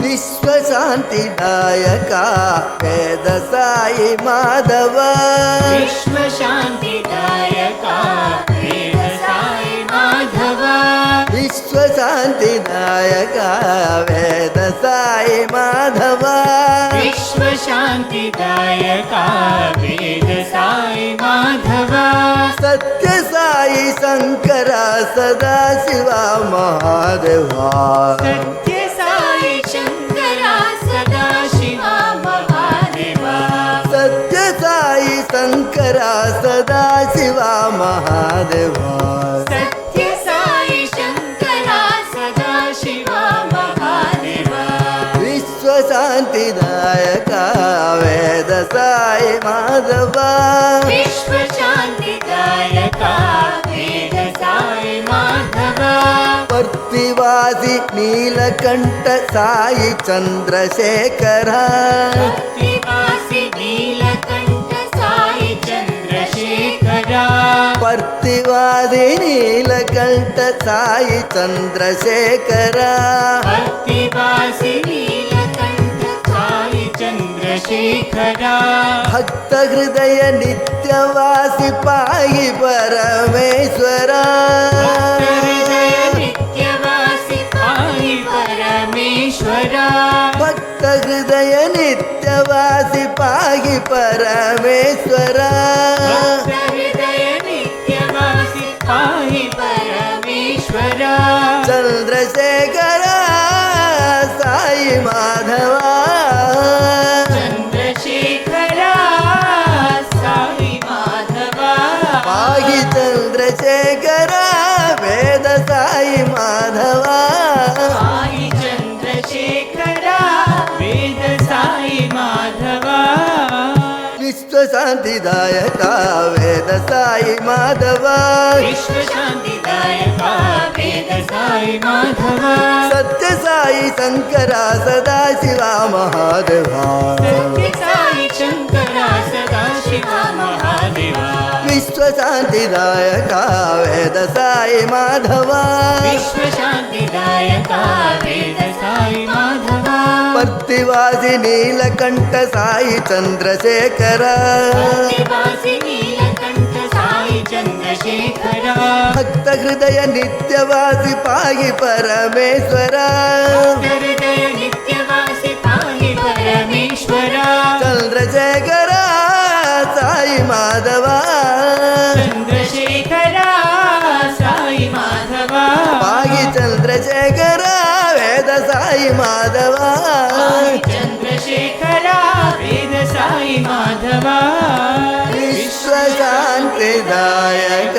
विश्वशान्तिदायक वेद साई माधव विश्वशान्तिदायक वेद साई माधव विश्वशान्तिदायक वेद साई माधव विश्वशान्तिदायक वेद साई माधव सत्य साई शंकर सदा शिवा महादेवा सत्य साई शंकर सदा शिवा महादेवा सत्य साई शंकर सदा शिवा महादेवा सत्य साई शंकर सदा शिवा महादेवा विश्वशान्तिदायक वेद साई माधव विश्वशान्तिदायक वेद साई माधव पर्तिवासी नीलकंठ साई चंद्रशेखर भक्तिवासी नीलकंठ साई चंद्रशेखर पर्तिवासी नीलकंठ साई चंद्रशेखर भक्तिवासी नीलकंठ साई चंद्रशेखर भक्त हृदय नित्यवासी पाहि परमेश्वर हृदय नित्यवासी पाहि परमेश्वर भक्त हृदय नित्यवासी पाहि परमेश्वर हृदय नित्यवासी पाहि परमेश्वर चंद्रशेखर साई माधवा चंद्रशेखर साई माधव पाहि चंद्रशेखर वेद साई माधवा साई चंद्रशेखर वेद साई माधव विश्वशान्तिदायक वेद साई माधवा विश्वशान्तिदायक वेद साई माधव सत्य साई शंकर सदा शिवा महादेवा सत्य साई शंकर सदा शिवा महादेवा विश्वशान्तिदायक वेद साई माधवा विश्वशान्तिदायक वेद साई माधव पर्तिवासी नीलकंठ साई चंद्रशेखर भक्तिवासी नीलकंठ साई चंद्रशेखर भक्त हृदय नित्यवासी पाहि परमेश्वर हृदय नित्यवासी पाहि परमेश्वर चंद्रशेखर साई माधवा चंद्रशेखर साई माधव पाहि चंद्रशेखर वेद साई माधवा चंद्रशेखर वेद साई माधव विश्वशान्तिदायक